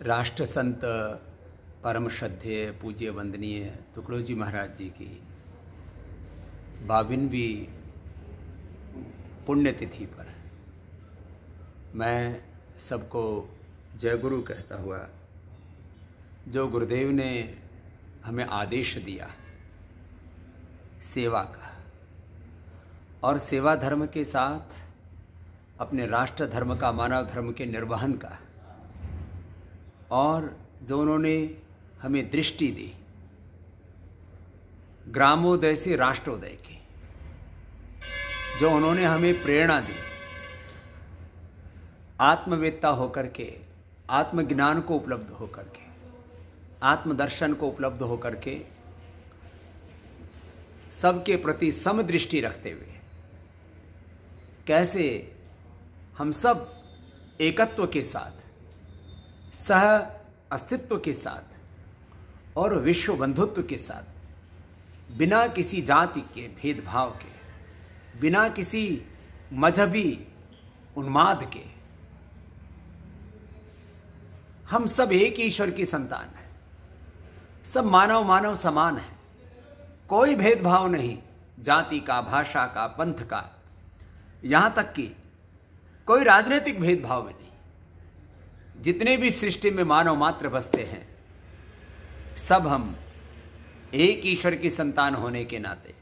राष्ट्र संत परम श्रद्धेय पूज्य वंदनीय तुकडोजी महाराज जी की 52वीं पुण्यतिथि पर मैं सबको जय गुरु कहता हुआ, जो गुरुदेव ने हमें आदेश दिया सेवा का और सेवा धर्म के साथ अपने राष्ट्र धर्म का, मानव धर्म के निर्वहन का, और जो उन्होंने हमें दृष्टि दी ग्रामोदय से राष्ट्रोदय की, जो उन्होंने हमें प्रेरणा दी आत्मवेत्ता होकर के, आत्मज्ञान को उपलब्ध होकर के, आत्मदर्शन को उपलब्ध होकर के, सबके प्रति समदृष्टि रखते हुए कैसे हम सब एकत्व के साथ, सह अस्तित्व के साथ और विश्व बंधुत्व के साथ, बिना किसी जाति के भेदभाव के, बिना किसी मजहबी उन्माद के, हम सब एक ईश्वर की संतान हैं। सब मानव मानव समान है, कोई भेदभाव नहीं, जाति का, भाषा का, पंथ का, यहां तक कि कोई राजनीतिक भेदभाव में नहीं। जितने भी सृष्टि में मानव मात्र बसते हैं, सब हम एक ईश्वर की संतान होने के नाते,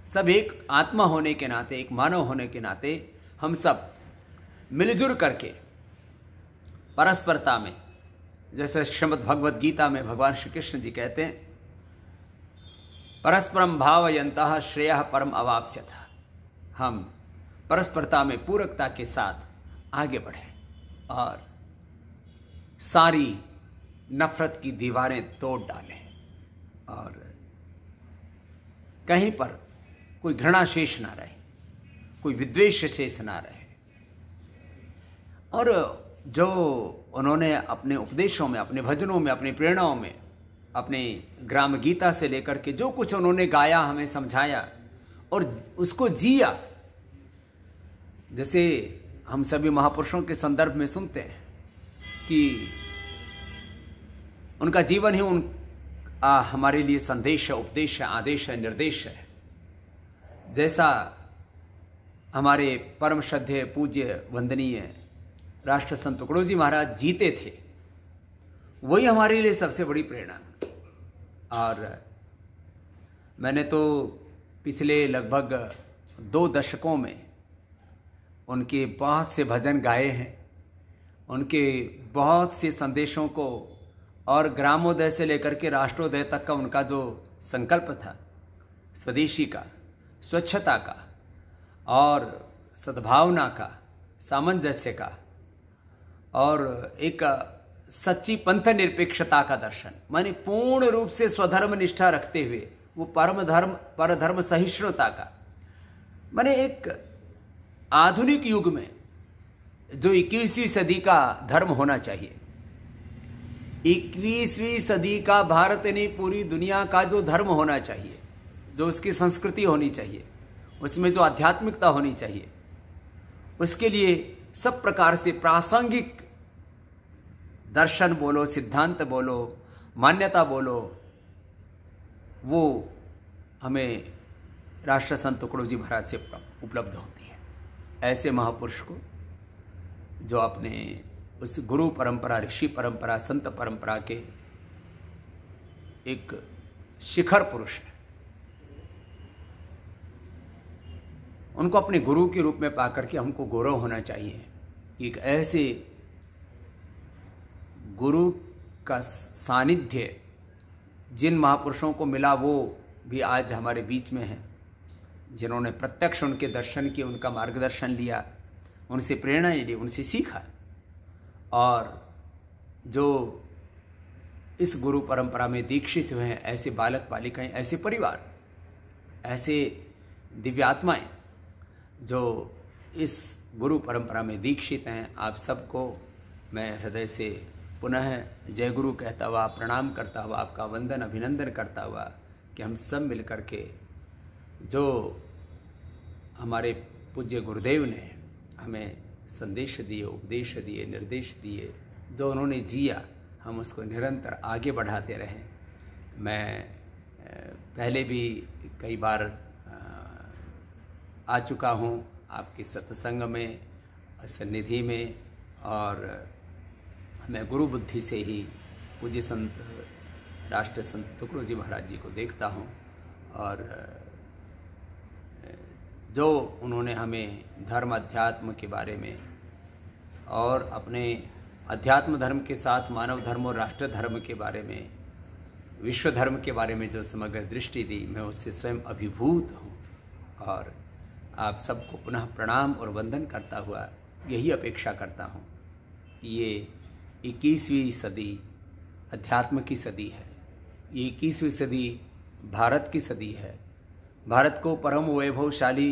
सब एक आत्मा होने के नाते, एक मानव होने के नाते, हम सब मिलजुल करके परस्परता में, जैसे श्रीमद् भगवद गीता में भगवान श्री कृष्ण जी कहते हैं, परस्परम भावयन्तः श्रेयः परम अवाप्स्यथ। हम परस्परता में पूरकता के साथ आगे बढ़ें और सारी नफरत की दीवारें तोड़ डालें और कहीं पर कोई घृणा शेष ना रहे, कोई विद्वेष शेष ना रहे। और जो उन्होंने अपने उपदेशों में, अपने भजनों में, अपनी प्रेरणाओं में, अपने ग्राम गीता से लेकर के जो कुछ उन्होंने गाया, हमें समझाया और उसको जिया, जैसे हम सभी महापुरुषों के संदर्भ में सुनते हैं कि उनका जीवन ही हमारे लिए संदेश है, उपदेश है, आदेश है, निर्देश है। जैसा हमारे परम श्रद्धेय पूज्य वंदनीय राष्ट्र संत तुकडोजी महाराज जीते थे, वही हमारे लिए सबसे बड़ी प्रेरणा। और मैंने तो पिछले लगभग 2 दशकों में उनके बहुत से भजन गाए हैं, उनके बहुत से संदेशों को, और ग्रामोदय से लेकर के राष्ट्रोदय तक का उनका जो संकल्प था, स्वदेशी का, स्वच्छता का और सद्भावना का, सामंजस्य का और एक सच्ची पंथ निरपेक्षता का दर्शन, माने पूर्ण रूप से स्वधर्म निष्ठा रखते हुए वो परधर्म सहिष्णुता का, माने एक आधुनिक युग में जो 21वीं सदी का धर्म होना चाहिए, 21वीं सदी का भारत नहीं, पूरी दुनिया का जो धर्म होना चाहिए, जो उसकी संस्कृति होनी चाहिए, उसमें जो आध्यात्मिकता होनी चाहिए, उसके लिए सब प्रकार से प्रासंगिक दर्शन बोलो, सिद्धांत बोलो, मान्यता बोलो, वो हमें राष्ट्र संत तुकडोजी महाराज से उपलब्ध होती है। ऐसे महापुरुष को, जो अपने उस गुरु परंपरा, ऋषि परंपरा, संत परंपरा के एक शिखर पुरुष है, उनको अपने गुरु के रूप में पाकर के हमको गौरव होना चाहिए। एक ऐसे गुरु का सानिध्य जिन महापुरुषों को मिला, वो भी आज हमारे बीच में है, जिन्होंने प्रत्यक्ष उनके दर्शन किए, उनका मार्गदर्शन लिया, उनसे प्रेरणा ली, उनसे सीखा, और जो इस गुरु परंपरा में दीक्षित हुए हैं, ऐसे बालक बालिकाएं, ऐसे परिवार, ऐसे दिव्यात्माएं जो इस गुरु परंपरा में दीक्षित हैं, आप सबको मैं हृदय से पुनः जय गुरु कहता हुआ, प्रणाम करता हुआ, आपका वंदन अभिनंदन करता हुआ कि हम सब मिलकर के जो हमारे पूज्य गुरुदेव ने हमें संदेश दिए, उपदेश दिए, निर्देश दिए, जो उन्होंने जिया, हम उसको निरंतर आगे बढ़ाते रहें। मैं पहले भी कई बार आ चुका हूँ आपके सत्संग में, सन्निधि में, और मैं गुरु बुद्धि से ही पूज्य संत राष्ट्र संत तुकडोजी जी महाराज जी को देखता हूँ, और जो उन्होंने हमें धर्म अध्यात्म के बारे में और अपने अध्यात्म धर्म के साथ मानव धर्म और राष्ट्र धर्म के बारे में, विश्व धर्म के बारे में जो समग्र दृष्टि दी, मैं उससे स्वयं अभिभूत हूँ। और आप सबको पुनः प्रणाम और वंदन करता हुआ यही अपेक्षा करता हूँ कि ये 21वीं सदी अध्यात्म की सदी है, ये 21वीं सदी भारत की सदी है। भारत को परम वैभवशाली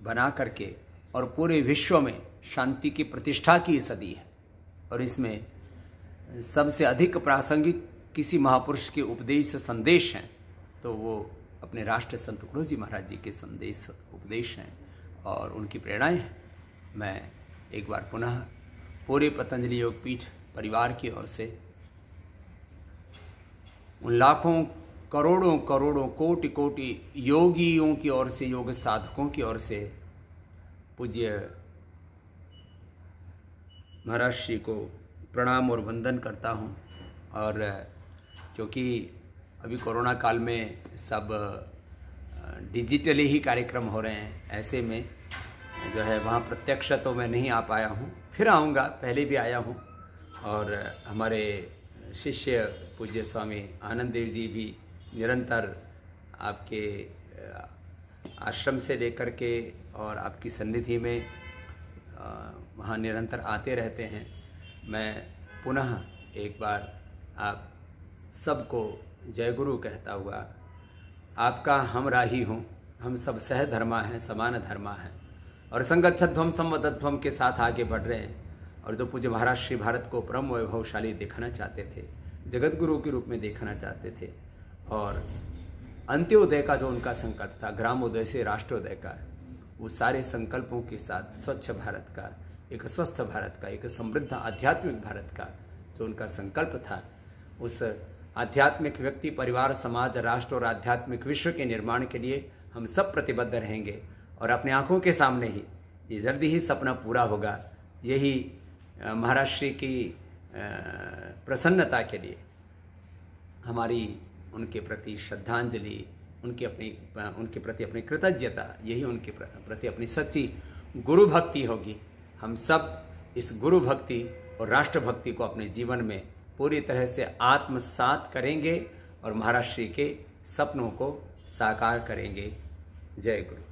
बना करके और पूरे विश्व में शांति की प्रतिष्ठा की सदी है, और इसमें सबसे अधिक प्रासंगिक किसी महापुरुष के उपदेश संदेश हैं तो वो अपने राष्ट्र संत तुकडोजी जी महाराज जी के संदेश उपदेश हैं और उनकी प्रेरणाएं हैं। मैं एक बार पुनः पूरे पतंजलि योग पीठ परिवार की ओर से, उन लाखों करोड़ों करोड़ों कोटि कोटि योगियों की ओर से, योग साधकों की ओर से पूज्य महाराज श्री को प्रणाम और वंदन करता हूँ। और क्योंकि अभी कोरोना काल में सब डिजिटली ही कार्यक्रम हो रहे हैं, ऐसे में जो है वहाँ प्रत्यक्ष तो मैं नहीं आ पाया हूँ, फिर आऊँगा, पहले भी आया हूँ। और हमारे शिष्य पूज्य स्वामी आनंद देव जी भी निरंतर आपके आश्रम से लेकर के और आपकी सन्निधि में वहाँ निरंतर आते रहते हैं। मैं पुनः एक बार आप सबको जय गुरु कहता हुआ आपका हम राही हूँ, हम सब सहधर्मा हैं, समान धर्मा हैं, और संगच्छध्वम संवदध्वम के साथ आगे बढ़ रहे हैं। और जो पूज्य महाराज श्री भारत को परम वैभवशाली देखना चाहते थे, जगत गुरु के रूप में देखना चाहते थे, और अंत्योदय का जो उनका संकल्प था, ग्रामोदय से राष्ट्रोदय का, वो सारे संकल्पों के साथ स्वच्छ भारत का, एक स्वस्थ भारत का, एक समृद्ध आध्यात्मिक भारत का जो उनका संकल्प था, उस आध्यात्मिक व्यक्ति, परिवार, समाज, राष्ट्र और आध्यात्मिक विश्व के निर्माण के लिए हम सब प्रतिबद्ध रहेंगे। और अपने आंखों के सामने ही ये जल्दी ही सपना पूरा होगा। यही महाराज श्री की प्रसन्नता के लिए हमारी उनके प्रति श्रद्धांजलि, उनके प्रति अपनी कृतज्ञता, यही उनके प्रति अपनी सच्ची गुरु भक्ति होगी। हम सब इस गुरु भक्ति और राष्ट्र भक्ति को अपने जीवन में पूरी तरह से आत्मसात करेंगे और महाराज श्री के सपनों को साकार करेंगे। जय गुरु।